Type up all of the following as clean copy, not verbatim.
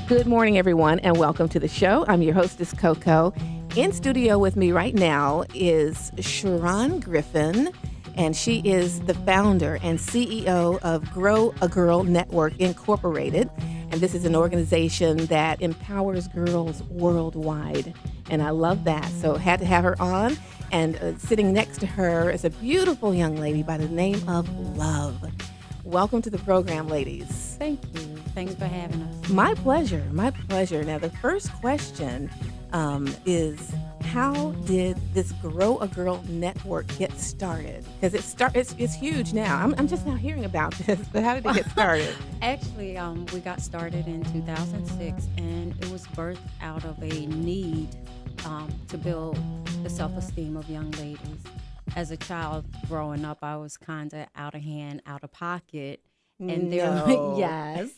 Good morning, everyone, and welcome to the show. I'm your hostess, Koko. In studio with me right now is Sharon Griffin, and she is the founder and CEO of Grow a Girl Network Incorporated. And this is an organization that empowers girls worldwide. And I love that. So had to have her on. And sitting next to her is a beautiful young lady by the name of Love. Welcome to the program, ladies. Thank you. Thanks for having us. My pleasure. My pleasure. Now, the first question is, how did this Grow a Girl network get started? Because it's huge now. I'm just now hearing about this, but how did it get started? Actually, we got started in 2006, and it was birthed out of a need to build the self-esteem of young ladies. As a child growing up, I was kind of out of hand, out of pocket. And yes.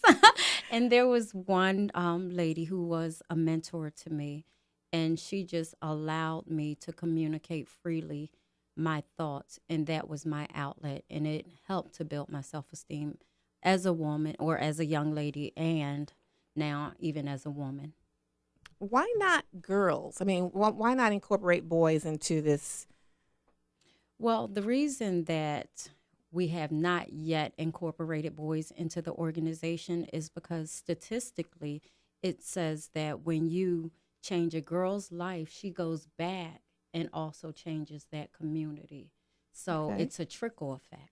And there was one lady who was a mentor to me, and she just allowed me to communicate freely my thoughts, and that was my outlet, and it helped to build my self-esteem as a woman or as a young lady, and now even as a woman. Why not girls? I mean, why not incorporate boys into this? Well, the reason that we have not yet incorporated boys into the organization is because statistically it says that when you change a girl's life, she goes back and also changes that community. So It's a trickle effect.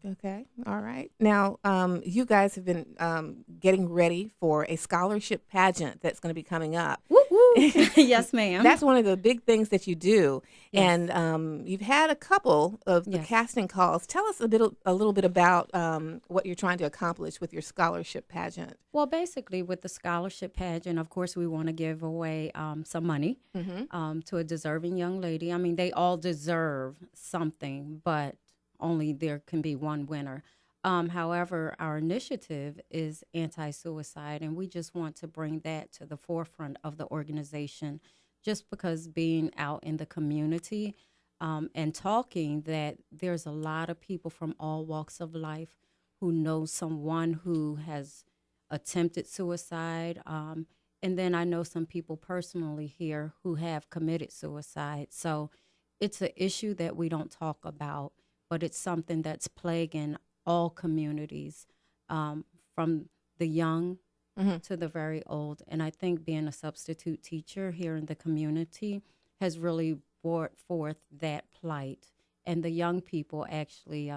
Okay. All right. Now, you guys have been getting ready for a scholarship pageant that's going to be coming up. Woo-woo. Yes, ma'am. That's one of the big things that you do. Yes. And you've had a couple of the casting calls. Tell us a little bit about what you're trying to accomplish with your scholarship pageant. Well, basically, with the scholarship pageant, of course, we want to give away some money to a deserving young lady. I mean, they all deserve something, but only there can be one winner. However, our initiative is anti-suicide, and we just want to bring that to the forefront of the organization, just because being out in the community and talking, that there's a lot of people from all walks of life who know someone who has attempted suicide. And then I know some people personally here who have committed suicide. So it's an issue that we don't talk about, but it's something that's plaguing all communities, from the young to the very old. And I think being a substitute teacher here in the community has really brought forth that plight. And the young people actually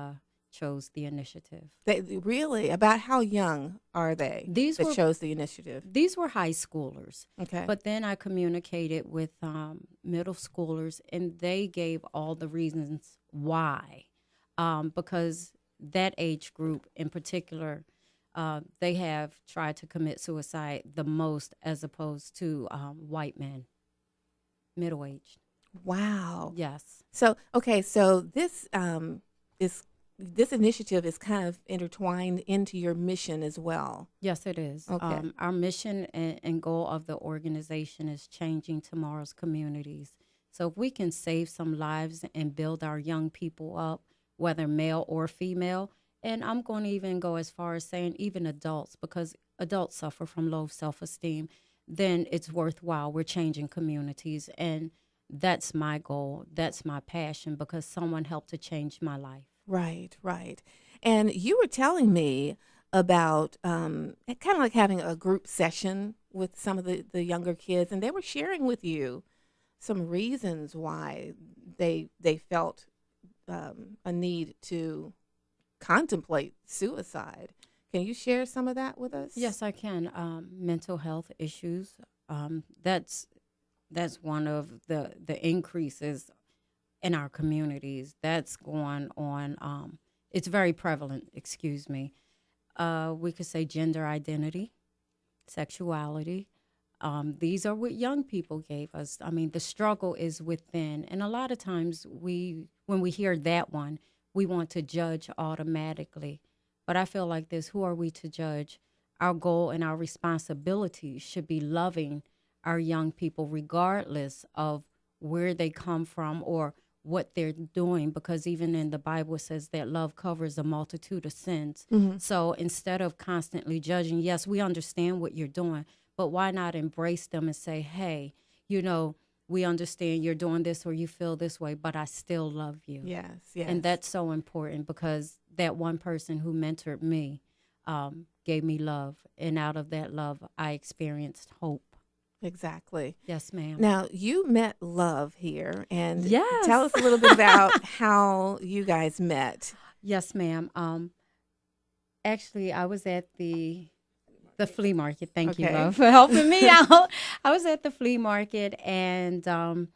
chose the initiative. Really? About how young are they chose the initiative? These were high schoolers. Okay. But then I communicated with middle schoolers, and they gave all the reasons why. Because that age group in particular, they have tried to commit suicide the most, as opposed to white men, middle-aged. Wow. Yes. So this initiative is kind of intertwined into your mission as well. Yes, it is. Okay. Our mission and goal of the organization is changing tomorrow's communities. So if we can save some lives and build our young people up, whether male or female, and I'm going to even go as far as saying even adults, because adults suffer from low self-esteem, then it's worthwhile. We're changing communities, and that's my goal. That's my passion, because someone helped to change my life. Right, right. And you were telling me about kind of like having a group session with some of the younger kids, and they were sharing with you some reasons why they felt a need to contemplate suicide. Can you share some of that with us? Yes, I can. Mental health issues. That's one of the increases in our communities. That's going on. It's very prevalent. Excuse me. We could say gender identity, sexuality. These are what young people gave us. I mean, the struggle is within. And a lot of times when we hear that one, we want to judge automatically. But I feel like this: who are we to judge? Our goal and our responsibility should be loving our young people regardless of where they come from or what they're doing, because even in the Bible it says that love covers a multitude of sins. Mm-hmm. So instead of constantly judging, yes, we understand what you're doing, but why not embrace them and say, hey, you know, we understand you're doing this or you feel this way, but I still love you. Yes, yes. And that's so important because that one person who mentored me gave me love. And out of that love, I experienced hope. Exactly. Yes, ma'am. Now, you met Love here, and Yes. tell us a little bit about how you guys met. Yes, ma'am. Actually, I was at the flea market. Thank you, Okay. love, for helping me out. I was at the flea market, and her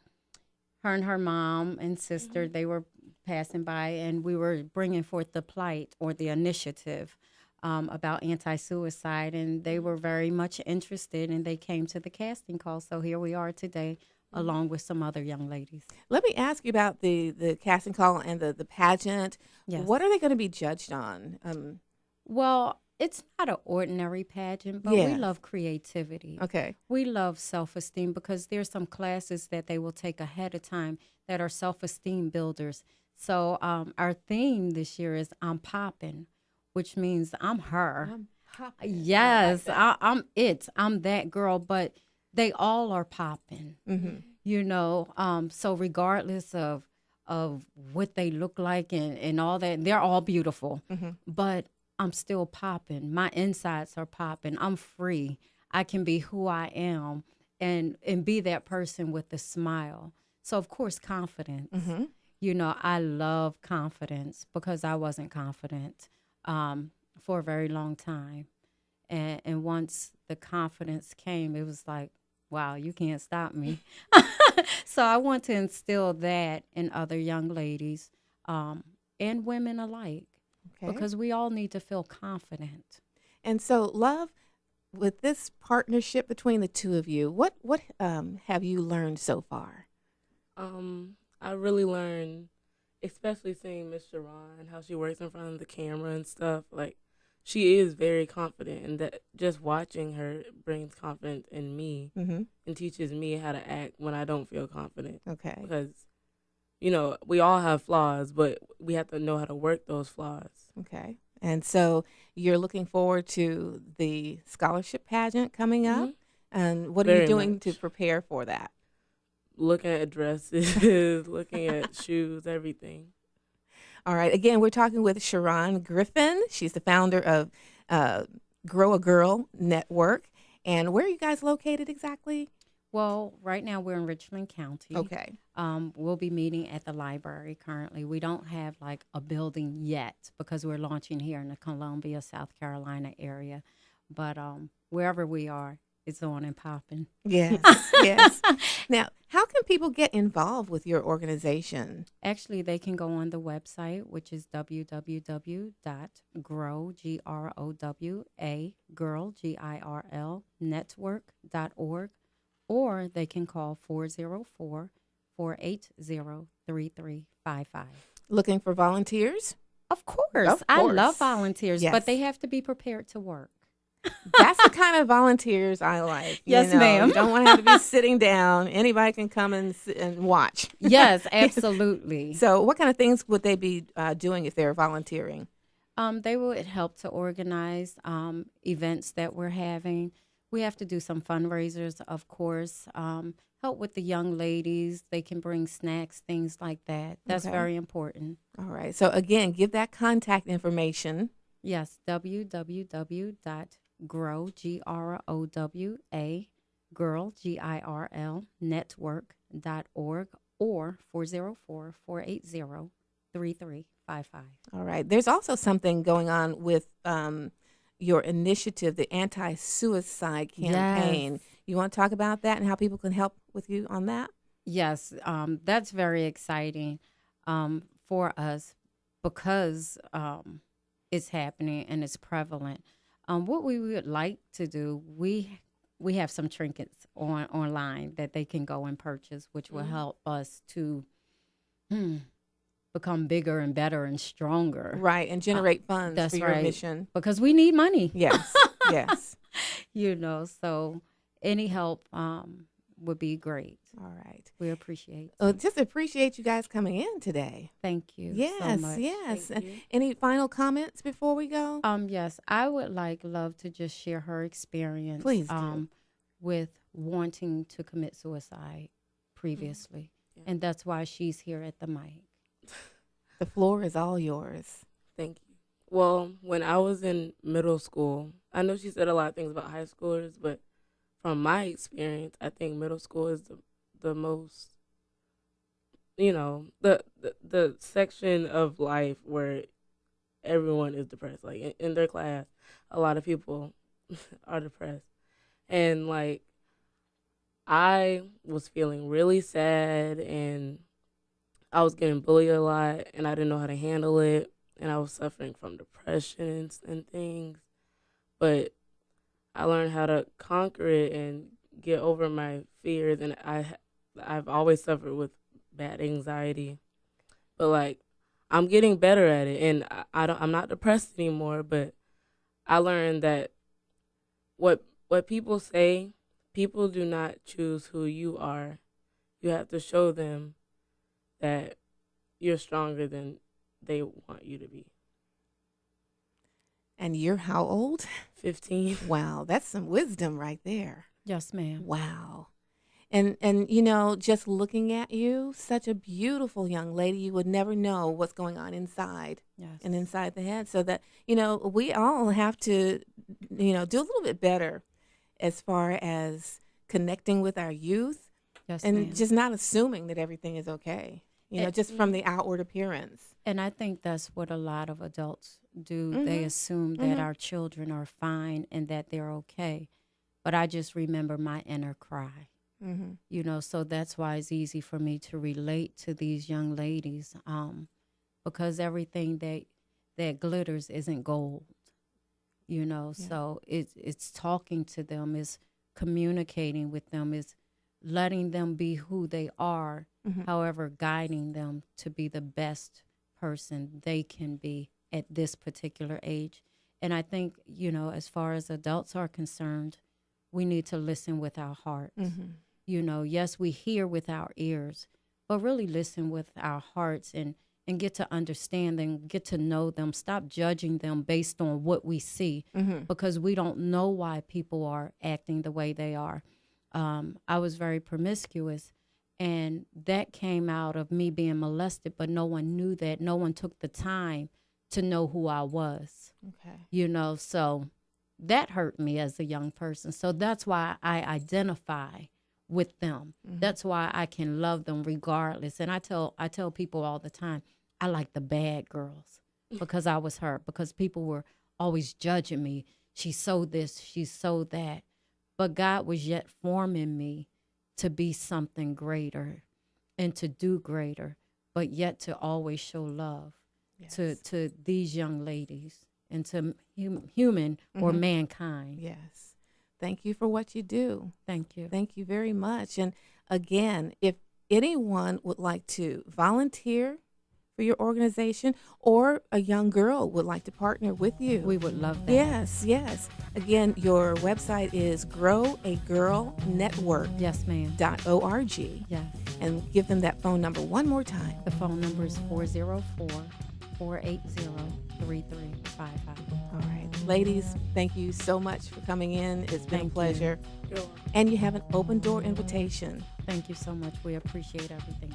and her mom and sister, they were passing by, and we were bringing forth the plight or the initiative about anti-suicide, and they were very much interested, and they came to the casting call. So here we are today, along with some other young ladies. Let me ask you about the casting call and the pageant. Yes. What are they going to be judged on? Well, it's not an ordinary pageant, but we Yes. love creativity. Okay. We love self-esteem because there's some classes that they will take ahead of time that are self-esteem builders. So our theme this year is I'm poppin', which means I'm her. I'm popping. Yes, I like that. I'm it. I'm that girl, but they all are popping. Mm-hmm. You know, so regardless of what they look like and all that, they're all beautiful. Mm-hmm. But I'm still popping. My insides are popping. I'm free. I can be who I am and be that person with a smile. So of course, confidence. Mm-hmm. You know, I love confidence because I wasn't confident for a very long time. And once the confidence came, it was like, wow, you can't stop me. So I want to instill that in other young ladies and women alike. Okay. Because we all need to feel confident. And so, Love, with this partnership between the two of you, what have you learned so far? I really learned, especially seeing Miss Sharon, how she works in front of the camera and stuff. Like, she is very confident, and that just watching her brings confidence in me Mm-hmm. and teaches me how to act when I don't feel confident. Okay. Because, you know, we all have flaws, but we have to know how to work those flaws. Okay. And so you're looking forward to the scholarship pageant coming up. Mhm. And what are you Very doing much. to prepare for that? Looking at dresses, looking at shoes, everything. All right. Again, we're talking with Sharon Griffin. She's the founder of Grow a Girl Network. And where are you guys located exactly? Well, right now we're in Richland County. Okay. We'll be meeting at the library currently. We don't have like a building yet because we're launching here in the Columbia, South Carolina area. But wherever we are, it's on and popping. Yes. Yes. Now, how can people get involved with your organization? Actually, they can go on the website, which is www.grow, G-R-O-W-A, girl, G-I-R-L, network.org, or they can call 404-480-3355. Looking for volunteers? Of course. Of I course. love volunteers, Yes. but they have to be prepared to work. That's the kind of volunteers I like. Yes, ma'am. You don't want to have to be sitting down. Anybody can come and sit and watch. Yes, absolutely. So what kind of things would they be doing if they're volunteering? They would help to organize events that we're having. We have to do some fundraisers, of course. Help with the young ladies. They can bring snacks, things like that. That's Okay. very important. All right. So again, give that contact information. Yes, www.grow, G-R-O-W-A, girl, G-I-R-L, network.org, or 404-480-3355. All right. There's also something going on with your initiative, the anti-suicide campaign. Yes. You want to talk about that and how people can help with you on that? Yes, that's very exciting for us because it's happening and it's prevalent. What we would like to do, we have some trinkets online that they can go and purchase, which will help us to become bigger and better and stronger. Right. And generate funds That's for your right. mission. Because we need money. Yes. Yes. You know, so any help would be great. All right. We appreciate. Just appreciate you guys coming in today. Thank you. Yes, so much. yes. Thank you. Any final comments before we go? Yes, I would like Love to just share her experience. Please do. with wanting to commit suicide previously. Yeah. And that's why she's here at the mic. The floor is all yours. Thank you. Well, when I was in middle school, I know she said a lot of things about high schoolers, but from my experience, I think middle school is the most, the section of life where everyone is depressed. Like in their class, a lot of people are depressed. And like, I was feeling really sad, and I was getting bullied a lot, and I didn't know how to handle it, and I was suffering from depression and things. But I learned how to conquer it and get over my fears, and I've always suffered with bad anxiety. But like, I'm getting better at it, and I'm not depressed anymore. But I learned that what people say, people do not choose who you are. You have to show them that you're stronger than they want you to be. And you're how old? 15. Wow, that's some wisdom right there. Yes, ma'am. Wow. And just looking at you, such a beautiful young lady, you would never know what's going on inside. Yes. And inside the head. So that, we all have to, do a little bit better as far as connecting with our youth. Yes, and ma'am. just not assuming that everything is okay, just from the outward appearance. And I think that's what a lot of adults do. Mm-hmm. They assume that our children are fine and that they're okay. But I just remember my inner cry. Mm-hmm. So that's why it's easy for me to relate to these young ladies, because everything that glitters isn't gold, Yeah. So it's talking to them, is communicating with them, is letting them be who they are, however, guiding them to be the best person they can be at this particular age. And I think, as far as adults are concerned, we need to listen with our hearts. Yes, we hear with our ears, but really listen with our hearts and get to understand and get to know them. Stop judging them based on what we see, because we don't know why people are acting the way they are. I was very promiscuous, and that came out of me being molested, but no one knew that. No one took the time to know who I was. Okay. So that hurt me as a young person. So that's why I identify with them. That's why I can love them regardless. And I tell people all the time, I like the bad girls because I was hurt, because people were always judging me. She's so this, she's so that. But God was yet forming me to be something greater and to do greater, but yet to always show love to these young ladies and to human or mankind. Yes. Thank you for what you do. Thank you. Thank you very much. And again, if anyone would like to volunteer for your organization, or a young girl would like to partner with you, We would love that. Yes. Again, your website is growagirlnetwork.org. Yes, ma'am. Yes. And give them that phone number one more time. The phone number is 404-480-3355. All right. Ladies, thank you so much for coming in. It's been a pleasure. You're welcome. And you have an open door invitation. Thank you so much. We appreciate everything.